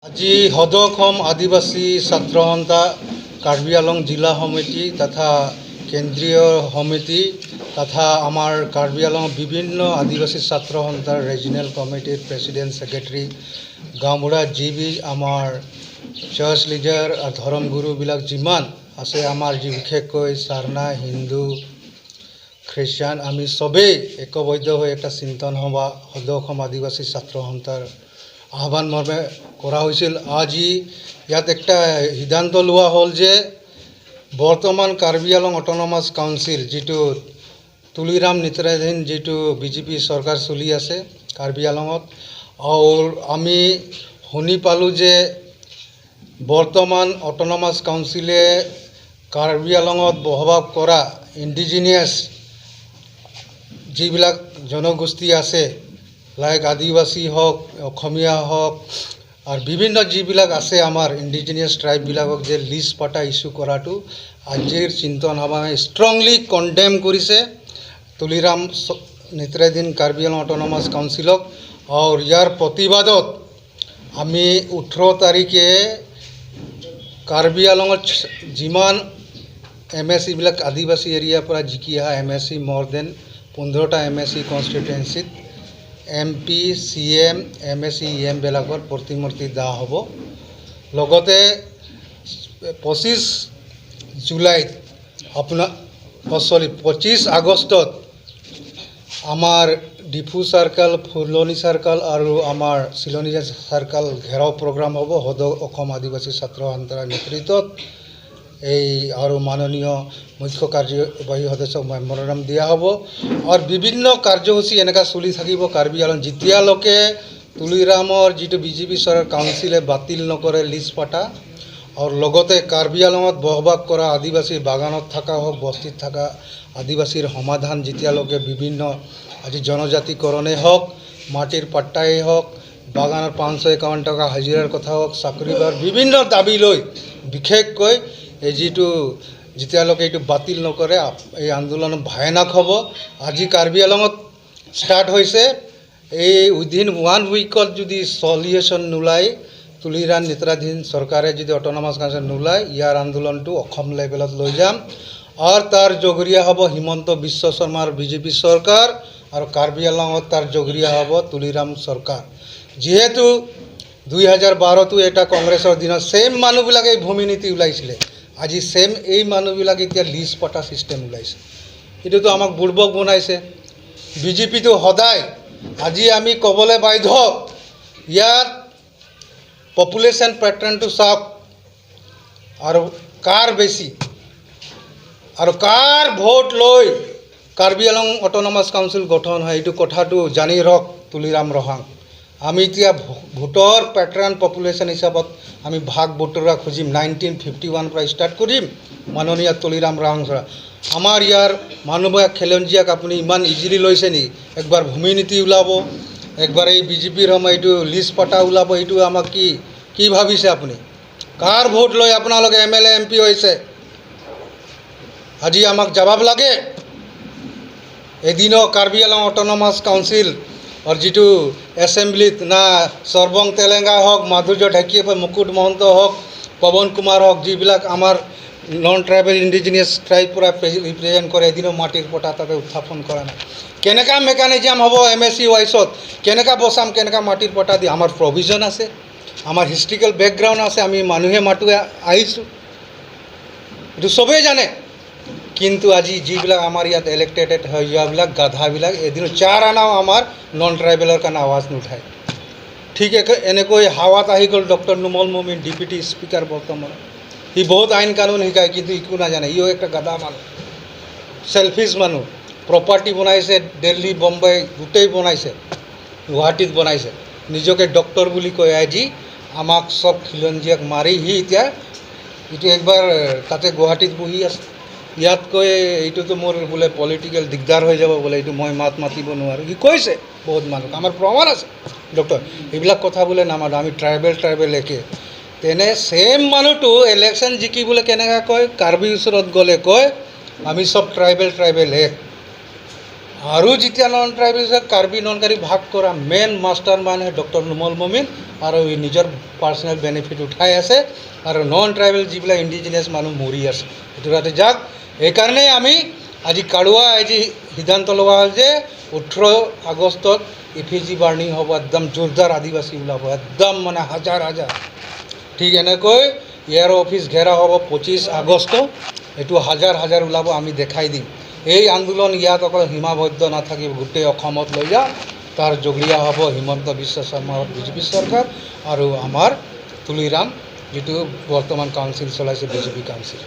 আজি সদৌ আদিবাসী ছাত্ৰ সন্থা কাৰ্বি আংলং জিলা সমিতি তথা কেন্দ্ৰীয় সমিতি তথা আমাৰ কাৰ্বি আংলং বিভিন্ন আদিবাসী ছাত্ৰ সন্থাৰ ৰিজনেল কমিটিৰ প্ৰেচিডেণ্ট ছেক্ৰেটাৰী গাঁওবুঢ়া যি আমাৰ চাৰ্চ লিডাৰ আৰু ধৰ্মগুৰুবিলাক যিমান আছে আমাৰ যি বিশেষকৈ চাৰনা হিন্দু খ্ৰীষ্টান আমি সবেই ঐক্যবদ্ধ হৈ একটা চিন্তন সভা সদৌ আদিবাসী ছাত্ৰ সন্থাৰ আহ্বান মৰ্মে কৰা হৈছিল। আজি ইয়াত একটা সিদ্ধান্ত লোৱা হ'ল যে বৰ্তমান কাৰ্বি আংলং অট'নমাছ কাউন্সিল যিটো তুলিৰাম নেতৃত্বাধীন যিটো বিজেপি চৰকাৰ চলি আছে কাৰ্বি আংলঙত, আৰু আমি শুনি পালোঁ যে বৰ্তমান অট'নমাছ কাউন্সিলে কাৰ্বি আংলঙত বসবাস কৰা ইণ্ডিজিনিয়াছ যিবিলাক জনগোষ্ঠী আছে লাইক আদিবাসী হওক অসমীয়া হওক আৰু বিভিন্ন যিবিলাক আছে আমাৰ ইণ্ডিজিনিয়াছ ট্ৰাইববিলাকক যে লিষ্ট পটা ইছ্যু কৰাটো আজিৰ চিন্তন সভাই ষ্ট্ৰংলি কণ্ডেম কৰিছে তুলিৰাম নেতৃত্বাধীন কাৰ্বি আংলং অট'নমাছ কাউন্সিলক। আৰু ইয়াৰ প্ৰতিবাদত আমি 18 তাৰিখে কাৰ্বি আংলঙত যিমান MSC বিলাক আদিবাসী এৰিয়াৰ পৰা জিকি অহা MSC মোৰ দেন 15টা MSC কনষ্টিটুৱেঞ্চিত MP CM MSC EM বিলাকৰ প্ৰতিমূৰ্তি দাহ হ'ব। লগতে 25 জুলাইত 25 আগষ্টত আমাৰ ডিফু চাৰ্কল ফুলনি চাৰ্কল আৰু আমাৰ চিলনী চাৰ্কল ঘেৰাও প্ৰগ্ৰাম হ'ব সদৌ অসম আদিবাসী ছাত্ৰ সন্থাৰ নেতৃত্বত। এই আৰু মাননীয় মুখ্য কাৰ্যবাহী সদস্যক মেমৰেণ্ডাম দিয়া হ'ব আৰু বিভিন্ন কাৰ্যসূচী এনেকুৱা চলি থাকিব কাৰ্বি আংলং যেতিয়ালৈকে তুলিৰামৰ যিটো বিজেপি চৰকাৰ কাউন্সিলে বাতিল নকৰে লিষ্ট পটা, আৰু লগতে কাৰ্বি আংলঙত বসবাস কৰা আদিবাসী বাগানত থকা হওক বস্তিত থকা আদিবাসীৰ সমাধান যেতিয়ালৈকে বিভিন্ন আজি জনজাতিকৰণেই হওক মাটিৰ পাট্টাই হওক বাগানৰ 551 টকা হাজিৰাৰ কথা হওক চাকৰি বা বিভিন্ন দাবী লৈ বিশেষকৈ এই যিটো যেতিয়ালৈকে এইটো বাতিল নকৰে এই আন্দোলন ভয়ানক হ'ব। আজি কাৰ্বি আংলঙত ষ্টাৰ্ট হৈছে, এই উইদিন 1 উইকত যদি সলিউশ্যন নোলায় তুলিৰাম নেতৃত্বাধীন চৰকাৰে যদি অট'নমাছ কাউন্সিল নোলায় ইয়াৰ আন্দোলনটো অসম লেভেলত লৈ যাম আৰু তাৰ জগৰীয়া হ'ব হিমন্ত বিশ্ব শৰ্মাৰ বিজেপি চৰকাৰ আৰু কাৰ্বি আংলঙত তাৰ জগৰীয়া হ'ব তুলিৰাম চৰকাৰ। যিহেতু 2012তো এটা কংগ্ৰেছৰ দিনত ছেম মানুহবিলাকে এই ভূমি নীতি ওলাইছিলে, আজি ছেম এই মানুহবিলাক এতিয়া লিষ্ট পটা ছিষ্টেম ওলাইছে। এইটোতো আমাক বুৰ্বক বনাইছে বিজেপিটো সদায়। আজি আমি ক'বলৈ বাধ্য ইয়াত পপুলেশ্যন পেটাৰ্ণটো চাওক আৰু কাৰ বেছি আৰু কাৰ ভোট লৈ কাৰ্বি আংলং অট'নমাছ কাউন্সিল গঠন হয় এইটো কথাটো জানি ৰখ তুলিৰাম ৰহাং। আমি এতিয়া ভোটৰ পেটাৰ্ণ পপুলেশ্যন হিচাপত আমি ভাগ বতৰা খুজিম 1951 পৰা ষ্টাৰ্ট কৰিম মাননীয় তুলিৰাম ৰহাং ছাৰ। আমাৰ ইয়াৰ মানুহবিলাক খেলঞ্জীয়াক আপুনি ইমান ইজিলি লৈছে নেকি? একবাৰ ভূমি নীতি ওলাব, একবাৰ এই বিজেপিৰ সময় এইটো লিষ্ট পটা ওলাব, এইটো আমাক কি ভাবিছে আপুনি? কাৰ ভোট লৈ আপোনালোকে MLA MP হৈছে? আজি আমাক জবাব লাগে। এদিনো কাৰ্বি আংলং অট'নমাছ কাউন্সিল আৰু যিটো এছেম্বলিত না সৰ্বং তেলেঙ্গা হওক মাধুৰ্য ঢেকীয়া মুকুট মহন্ত হওক পৱন কুমাৰ হওক যিবিলাক আমাৰ নন ট্ৰাইবেল ইণ্ডিজিনিয়াছ ট্ৰাইব পৰা ৰিপ্ৰেজেণ্ট কৰে এদিনো মাটিৰ পটা তাতে উত্থাপন কৰা নাই। কেনেকুৱা মেকানিজম হ'ব MSC ৱাইজত কেনেকুৱা বচাম কেনেকুৱা মাটিৰ পটা দি? আমাৰ প্ৰভিজন আছে, আমাৰ হিষ্ট্ৰিকেল বেকগ্ৰাউণ্ড আছে, আমি মানুহে মাতোঁ আহিছোঁ, এইটো চবেই জানে। কিন্তু আজি যিবিলাক আমাৰ ইয়াত ইলেক্টেড হৈ যোৱাবিলাক গাধাবিলাক এদিন 4 আনাও আমাৰ নন ট্ৰাইবেলৰ কাৰণে আৱাজ নুঠায়। ঠিক এনেকৈ হাৱাত আহি গ'ল ডক্টৰ নুমল মমিন ডিপুটি স্পীকাৰ বৰ্তমান। সি বহুত আইন কানুন শিকায় কিন্তু একো নাজানে, ইও একটা গাধা মানুহ, চেলফিছ মানুহ। প্ৰপাৰ্টি বনাইছে দিল্লী বম্বাই গোটেই বনাইছে, গুৱাহাটীত বনাইছে, নিজকে ডক্টৰ বুলি কয়। আজি আমাক চব খিলঞ্জীয়াক মাৰি সি এতিয়া এইটো একবাৰ তাতে গুৱাহাটীত বহি আছে। ইয়াতকৈ এইটোতো মোৰ বোলে পলিটিকেল দিগদাৰ হৈ যাব বোলে, এইটো মই মাতিব নোৱাৰোঁ সি কৈছে বহুত মানুহক, আমাৰ প্ৰমাণ আছে ডক্টৰ। এইবিলাক কথা বোলে নামানো, আমি ট্ৰাইবেল একে। তেনে ছেম মানুহটো ইলেকশ্যন জিকিবলৈ কেনেকৈ কয়? কাৰ্বি ওচৰত গ'লে কয় আমি চব ট্ৰাইবেল এক। আৰু যেতিয়া non tribal Karbi non Karbi ভাগ কৰা মেইন মাষ্টাৰ মানে ডক্টৰ নুমল মমিন আৰু নিজৰ পাৰ্চনেল বেনিফিট উঠাই আছে আৰু নন ট্ৰাইবেল যিবিলাক ইণ্ডিজিনিয়াছ মানুহ মৰি আছে সেইটো তাতে যাক এইকাৰণেই আমি আজি আজি সিদ্ধান্ত লোৱা হ'ল যে 18 আগষ্টত ইফিজি বাৰ্ণিং হ'ব একদম জোৰদাৰ আদিবাসী ওলাব একদম মানে হাজাৰ হাজাৰ ঠিক এনেকৈ ইয়াৰ অফিচ ঘেৰা হ'ব 25 আগষ্ট এইটো হাজাৰ হাজাৰ ওলাব আমি দেখাই দিম এই আন্দোলন ইয়াত অকল সীমাবদ্ধ নাথাকিব গোটেই অসমত লৈ যা তাৰ জগৰীয়া হ'ব হিমন্ত বিশ্ব শৰ্মাৰ বিজেপি চৰকাৰ আৰু আমাৰ তুলিৰাম যিটো বৰ্তমান কাউন্সিল চলাইছে বিজেপি কাউন্সিল